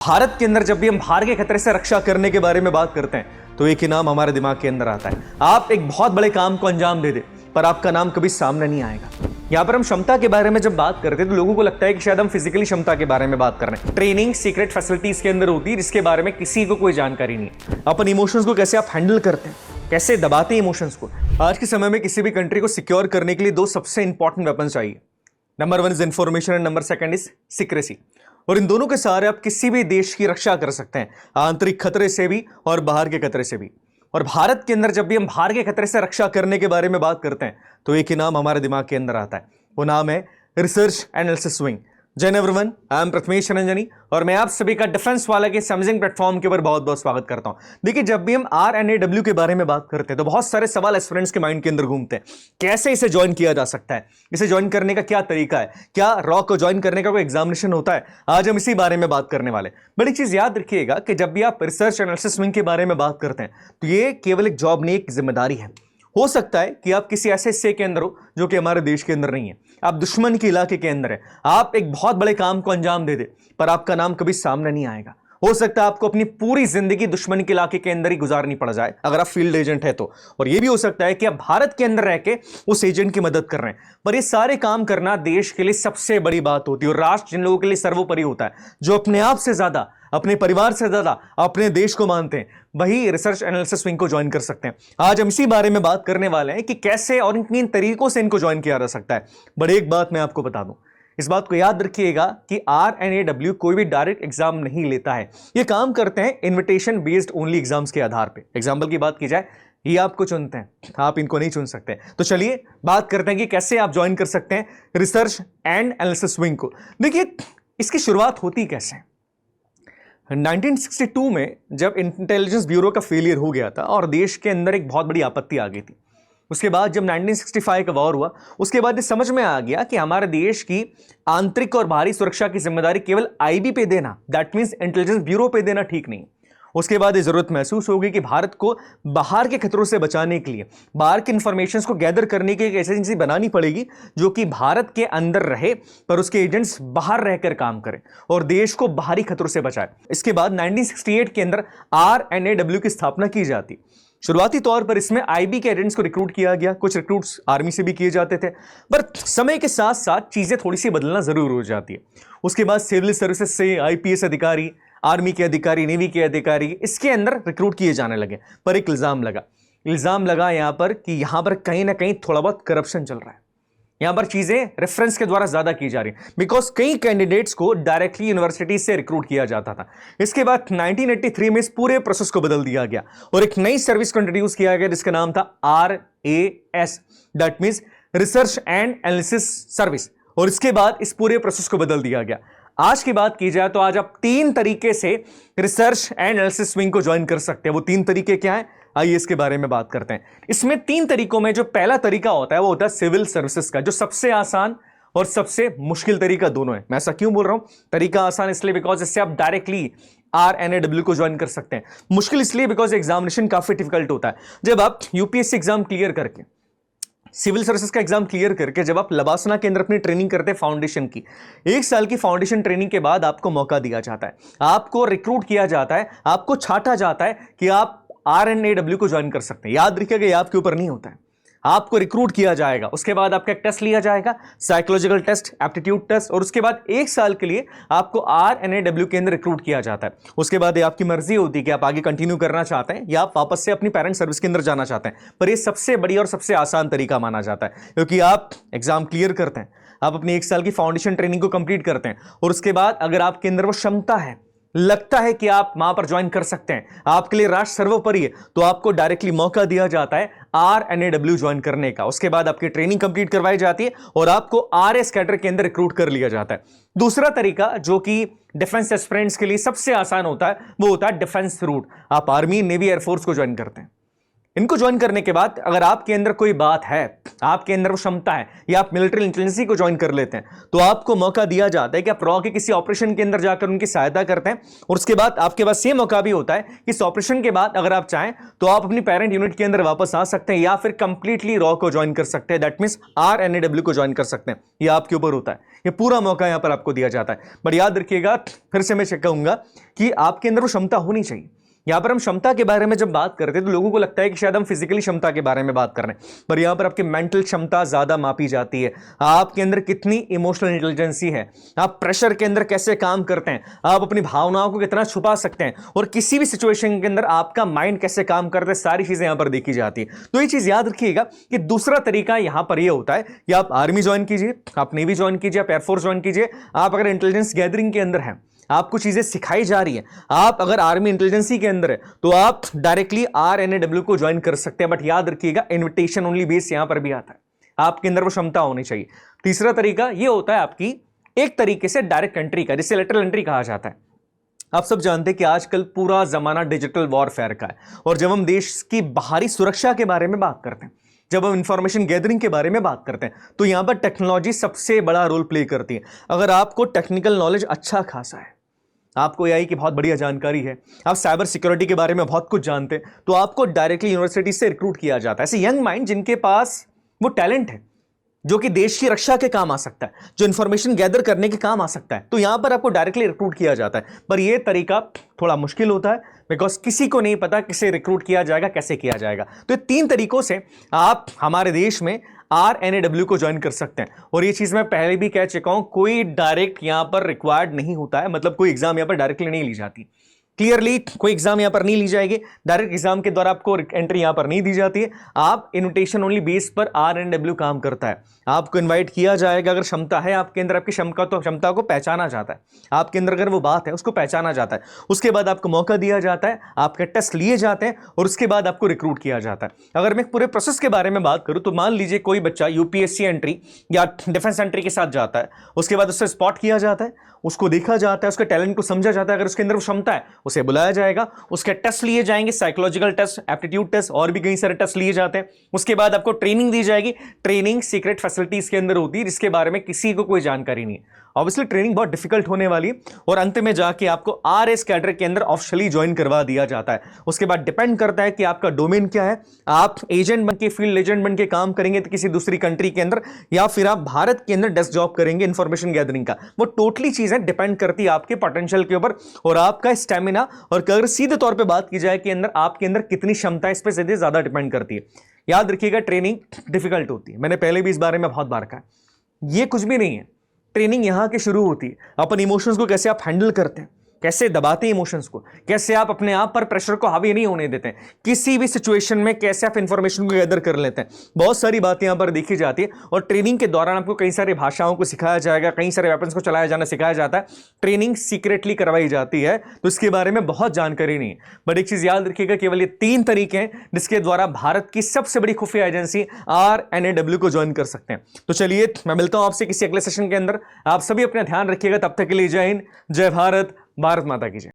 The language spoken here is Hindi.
भारत के अंदर जब भी हम बाहर के खतरे से रक्षा करने के बारे में बात करते हैं तो एक ही नाम हमारे दिमाग के अंदर आता है। आप एक बहुत बड़े काम को अंजाम दे दे पर आपका नाम कभी सामने नहीं आएगा। यहां पर हम क्षमता के बारे में जब बात करते हैं तो लोगों को लगता है कि शायद हम फिजिकली क्षमता के बारे में बात कर रहे हैं। ट्रेनिंग सीक्रेट फैसिलिटीज के अंदर होती है जिसके बारे में किसी को कोई जानकारी नहीं है। अपन इमोशंस को कैसे आप हैंडल करते हैं, कैसे दबाते हैं इमोशंस को। आज के समय में किसी भी कंट्री को सिक्योर करने के लिए दो सबसे इंपॉर्टेंट वेपन चाहिए। Number 1 is information and number 2 is secrecy. और इन दोनों के सहारे आप किसी भी देश की रक्षा कर सकते हैं, आंतरिक खतरे से भी और बाहर के खतरे से भी। और भारत के अंदर जब भी हम बाहर के खतरे से रक्षा करने के बारे में बात करते हैं तो एक ही नाम हमारे दिमाग के अंदर आता है। वो नाम है रिसर्च एनालिसिस विंग। जय everyone, I am Prathamesh Ranjani और मैं आप सभी का डिफेंस वाला के समझिंग प्लेटफॉर्म के ऊपर बहुत बहुत स्वागत करता हूं। देखिए, जब भी हम RNAW के बारे में बात करते हैं तो बहुत सारे सवाल एस्पिरेंट्स के माइंड के अंदर घूमते हैं। कैसे इसे ज्वाइन किया जा सकता है, इसे ज्वाइन करने का क्या तरीका है, क्या रॉ को ज्वाइन करने का कोई एग्जामिनेशन होता है। आज हम इसी बारे में बात करने वाले। बड़ी चीज याद रखिएगा कि जब भी आप रिसर्च एनालिसिस विंग के बारे में बात करते हैं तो ये केवल एक जॉब नहीं, एक जिम्मेदारी है। हो सकता है कि आप किसी ऐसे हिस्से के अंदर हो जो कि हमारे देश के अंदर नहीं है, आप दुश्मन के इलाके के अंदर है, आप एक बहुत बड़े काम को अंजाम दे दे पर आपका नाम कभी सामने नहीं आएगा। हो सकता है आपको अपनी पूरी जिंदगी दुश्मन के इलाके के अंदर ही गुजारनी पड़ जाए अगर आप फील्ड एजेंट है तो। और यह भी हो सकता है कि आप भारत के अंदर रह के उस एजेंट की मदद कर रहे हैं। पर ये सारे काम करना देश के लिए सबसे बड़ी बात होती है और राष्ट्र जिन लोगों के लिए सर्वोपरि होता है, जो अपने आप से ज्यादा, अपने परिवार से ज्यादा अपने देश को मानते हैं, वही रिसर्च एनालिसिस विंग को ज्वाइन कर सकते हैं। आज हम इसी बारे में बात करने वाले हैं कि कैसे और किन तरीकों से इनको ज्वाइन किया जा सकता है। बट एक बात मैं आपको बता दूं, इस बात को याद रखिएगा कि RNAW कोई भी डायरेक्ट एग्जाम नहीं लेता है। ये काम करते हैं इनविटेशन बेस्ड ओनली एग्जाम्स के आधार पे। एग्जाम्पल की बात की जाए, ये आपको चुनते हैं, आप इनको नहीं चुन सकते। तो चलिए बात करते हैं कि कैसे आप ज्वाइन कर सकते हैं रिसर्च एंड एनालिसिस विंग को। देखिए, इसकी शुरुआत होती कैसे। 1962 में जब इंटेलिजेंस ब्यूरो का फेलियर हो गया था और देश के अंदर एक बहुत बड़ी आपत्ति आ गई थी। उसके बाद जब 1965 का वॉर हुआ, उसके बाद ये समझ में आ गया कि हमारे देश की आंतरिक और बाहरी सुरक्षा की जिम्मेदारी केवल IB पे देना, दैट मींस इंटेलिजेंस ब्यूरो पे देना ठीक नहीं। उसके बाद ये जरूरत महसूस होगी कि भारत को बाहर के खतरों से बचाने के लिए बाहर की इंफॉर्मेशंस को गैदर करने की एक एजेंसी बनानी पड़ेगी जो कि भारत के अंदर रहे पर उसके एजेंट्स बाहर रहकर काम करें और देश को बाहरी खतरों से बचाए। इसके बाद 1968 के अंदर RNAW की स्थापना की जाती। शुरुआती तौर पर इसमें IB के एजेंट्स को रिक्रूट किया गया, कुछ रिक्रूट्स आर्मी से भी किए जाते थे, पर समय के साथ साथ चीजें थोड़ी सी बदलना जरूर हो जाती है। उसके बाद सिविल सर्विसेज से IPS अधिकारी, आर्मी के अधिकारी, नेवी के अधिकारी इसके अंदर रिक्रूट किए जाने लगे। पर एक इल्जाम लगा यहां पर कि यहां पर कहीं ना कहीं थोड़ा बहुत करप्शन चल रहा है। यहां पर चीजें रेफरेंस के द्वारा ज्यादा की जा रही है, बिकॉज कई कैंडिडेट्स को डायरेक्टली यूनिवर्सिटी से रिक्रूट किया जाता था। इसके बाद 1983 में इस पूरे प्रोसेस को बदल दिया गया और एक नई सर्विस को इंट्रोड्यूस किया गया जिसका नाम था RAS, that means research and analysis service. और इसके बाद इस पूरे प्रोसेस को बदल दिया गया। आज की बात की जाए तो आज आप 3 तरीके से रिसर्च एंड एनालिसिस विंग को ज्वाइन कर सकते हैं। वो 3 तरीके क्या है, आइए इसके बारे में बात करते हैं। इसमें 3 तरीकों में जो पहला तरीका होता है वो होता है सिविल सर्विसेज का, जो सबसे आसान और सबसे मुश्किल तरीका दोनों है। मैं ऐसा क्यों बोल रहा हूं, तरीका आसान इसलिए बिकॉज इससे आप डायरेक्टली RNAW को ज्वाइन कर सकते हैं। मुश्किल इसलिए बिकॉज एग्जामिनेशन काफी डिफिकल्ट होता है। जब आप UPSC एग्जाम क्लियर करके, सिविल सर्विसेज का एग्जाम क्लियर करके जब आप लबासना के अंदर अपनी ट्रेनिंग करते हैं फाउंडेशन की, 1 साल की फाउंडेशन ट्रेनिंग के बाद आपको मौका दिया जाता है, आपको रिक्रूट किया जाता है, आपको छांटा जाता है कि आप RNAW को ज्वाइन कर सकते हैं। याद रखिएगा, ये आपके ऊपर नहीं होता है, आपको रिक्रूट किया जाएगा। उसके बाद आपका एक टेस्ट लिया जाएगा, साइकोलॉजिकल टेस्ट, एप्टीट्यूड टेस्ट, और उसके बाद 1 साल के लिए आपको RNAW के अंदर रिक्रूट किया जाता है। उसके बाद ये आपकी मर्जी होती है कि आप आगे कंटिन्यू करना चाहते हैं या आप वापस से अपनी पेरेंट सर्विस के अंदर जाना चाहते हैं। पर ये सबसे बढ़िया और सबसे आसान तरीका माना जाता है क्योंकि आप एग्जाम क्लियर करते हैं, आप अपनी 1 साल की फाउंडेशन ट्रेनिंग को कंप्लीट करते हैं और उसके बाद अगर आपके अंदर वो क्षमता है, लगता है कि आप वहां पर ज्वाइन कर सकते हैं, आपके लिए राष्ट्र सर्वोपरि है, तो आपको डायरेक्टली मौका दिया जाता है RNAW ज्वाइन करने का। उसके बाद आपकी ट्रेनिंग कंप्लीट करवाई जाती है और आपको RS कैडर के अंदर रिक्रूट कर लिया जाता है। दूसरा तरीका जो कि डिफेंस एस्पिरेंट्स के लिए सबसे आसान होता है वो होता है डिफेंस रूट। आप आर्मी, नेवी, एयरफोर्स को ज्वाइन करते हैं। इनको ज्वाइन करने के बाद अगर आपके अंदर कोई बात है, आपके अंदर वो क्षमता है, या आप मिलिट्री इंटेलिजेंसी को ज्वाइन कर लेते हैं, तो आपको मौका दिया जाता है कि आप रॉ के किसी ऑपरेशन के अंदर जाकर उनकी सहायता करते हैं। और उसके बाद आपके पास ये मौका भी होता है कि इस ऑपरेशन के बाद अगर आप चाहें तो आप अपनी पेरेंट यूनिट के अंदर वापस आ सकते हैं, या फिर कंप्लीटली रॉ को ज्वाइन कर सकते हैं, दैट मींस RNAW को ज्वाइन कर सकते हैं। ये आपके ऊपर होता है, ये पूरा मौका यहां पर आपको दिया जाता है। बट याद रखिएगा, फिर से मैं कहूंगा कि आपके अंदर वो क्षमता होनी चाहिए। यहां पर हम क्षमता के बारे में जब बात करते हैं तो लोगों को लगता है कि शायद हम फिजिकली क्षमता के बारे में बात कर रहे हैं, पर यहां पर आपकी मेंटल क्षमता ज्यादा मापी जाती है। आपके अंदर कितनी इमोशनल इंटेलिजेंसी है, आप प्रेशर के अंदर कैसे काम करते हैं, आप अपनी भावनाओं को कितना छुपा सकते हैं, और किसी भी सिचुएशन के अंदर आपका माइंड कैसे काम करता है, सारी चीजें यहां पर देखी जाती है। तो ये चीज याद रखिएगा कि दूसरा तरीका यहां पर यह होता है कि आप आर्मी ज्वाइन कीजिए, आप नेवी ज्वाइन कीजिए, आप एयरफोर्स ज्वाइन कीजिए। आप अगर इंटेलिजेंस गैदरिंग के अंदर हैं, आपको चीजें सिखाई जा रही है, आप अगर आर्मी इंटेलिजेंसी के अंदर है, तो आप डायरेक्टली RNAW को ज्वाइन कर सकते हैं। बट याद रखिएगा, इनविटेशन ओनली बेस यहां पर भी आता है, आपके अंदर वो क्षमता होनी चाहिए। तीसरा तरीका ये होता है आपकी एक तरीके से डायरेक्ट एंट्री का, जिसे लेटरल एंट्री कहा जाता है। आप सब जानते हैं कि आजकल पूरा जमाना डिजिटल वॉरफेयर का है, और जब हम देश की बाहरी सुरक्षा के बारे में बात करते हैं, जब हम इंफॉर्मेशन गैदरिंग के बारे में बात करते हैं, तो यहां पर टेक्नोलॉजी सबसे बड़ा रोल प्ले करती है। अगर आपको टेक्निकल नॉलेज अच्छा खासा है, आपको AI की बहुत बढ़िया जानकारी है, आप साइबर सिक्योरिटी के बारे में बहुत कुछ जानते हैं, तो आपको डायरेक्टली यूनिवर्सिटी से रिक्रूट किया जाता है। ऐसे यंग माइंड जिनके पास वो टैलेंट है जो कि देश की रक्षा के काम आ सकता है, जो इंफॉर्मेशन गैदर करने के काम आ सकता है, तो यहां पर आपको डायरेक्टली रिक्रूट किया जाता है। पर यह तरीका थोड़ा मुश्किल होता है, बिकॉज किसी को नहीं पता किसे रिक्रूट किया जाएगा, कैसे किया जाएगा। तो ये 3 तरीकों से आप हमारे देश में RNAW को ज्वाइन कर सकते हैं। और ये चीज मैं पहले भी कह चुका हूं, कोई डायरेक्ट यहां पर रिक्वायर्ड नहीं होता है, मतलब कोई एग्जाम यहां पर डायरेक्टली नहीं ली जाती। क्लियरली कोई एग्जाम यहां पर नहीं ली जाएगी, डायरेक्ट एग्जाम के द्वारा आपको एंट्री यहां पर नहीं दी जाती है। आप इनविटेशन ओनली बेस पर RNAW काम करता है, आपको इनवाइट किया जाएगा। अगर क्षमता है आपके अंदर, आपकी क्षमता को पहचाना जाता है, आपके अंदर अगर वो बात है उसको पहचाना जाता है, उसके बाद आपको मौका दिया जाता है, आपके टेस्ट लिए जाते हैं, और उसके बाद आपको रिक्रूट किया जाता है। अगर मैं पूरे प्रोसेस के बारे में बात करूं, तो मान लीजिए कोई बच्चा UPSC एंट्री या डिफेंस एंट्री के साथ जाता है, उसके बाद उससे स्पॉट किया जाता है, उसको देखा जाता है, उसके टैलेंट को समझा जाता है। अगर उसके अंदर वो क्षमता है, उसे बुलाया जाएगा, उसके टेस्ट लिए जाएंगे, साइकोलॉजिकल टेस्ट, एप्टीट्यूड टेस्ट, और भी कई सारे टेस्ट लिए जाते हैं। उसके बाद आपको ट्रेनिंग दी जाएगी। ट्रेनिंग सीक्रेट फैसिलिटीज के अंदर होती है, जिसके बारे में किसी को कोई जानकारी नहीं है। ऑब्वियसली ट्रेनिंग बहुत डिफिकल्ट होने वाली है, और अंत में जाके आपको RS कैडर के अंदर ऑफिशियली ज्वाइन करवा दिया जाता है। उसके बाद डिपेंड करता है कि आपका डोमेन क्या है, आप एजेंट बन के, फील्ड एजेंट बन के काम करेंगे तो किसी दूसरी कंट्री के अंदर, या फिर आप भारत के अंदर डेस्क जॉब करेंगे इंफॉर्मेशन गैदरिंग का। वो टोटली चीजें डिपेंड करती है आपके पोटेंशियल के ऊपर और आपका स्टेमिना, और अगर सीधे तौर पर बात की जाए कि अंदर आपके अंदर कितनी क्षमता है, इस पर सीधे ज्यादा डिपेंड करती है। याद रखिएगा, ट्रेनिंग डिफिकल्ट होती है, मैंने पहले भी इस बारे में बहुत बार कहा। ये कुछ भी नहीं है, ट्रेनिंग यहां के शुरू होती है। अपन इमोशंस को कैसे आप हैंडल करते हैं, कैसे दबाते हैं इमोशंस को, कैसे आप अपने आप पर प्रेशर को हावी नहीं होने देते हैं, किसी भी सिचुएशन में कैसे आप इंफॉर्मेशन को गैदर कर लेते हैं, बहुत सारी बातें यहां पर देखी जाती है। और ट्रेनिंग के दौरान आपको कई सारी भाषाओं को सिखाया जाएगा, कई सारे वेपन्स को चलाया जाना सिखाया जाता है। ट्रेनिंग सीक्रेटली करवाई जाती है, तो इसके बारे में बहुत जानकारी नहीं है। बट एक चीज याद रखिएगा, केवल ये 3 तरीके हैं जिसके द्वारा भारत की सबसे बड़ी खुफिया एजेंसी RNAW को ज्वाइन कर सकते हैं। तो चलिए, मैं मिलता हूं आपसे किसी अगले सेशन के अंदर। आप सभी अपना ध्यान रखिएगा, तब तक के लिए जय हिंद, जय भारत, भारत माता की जय।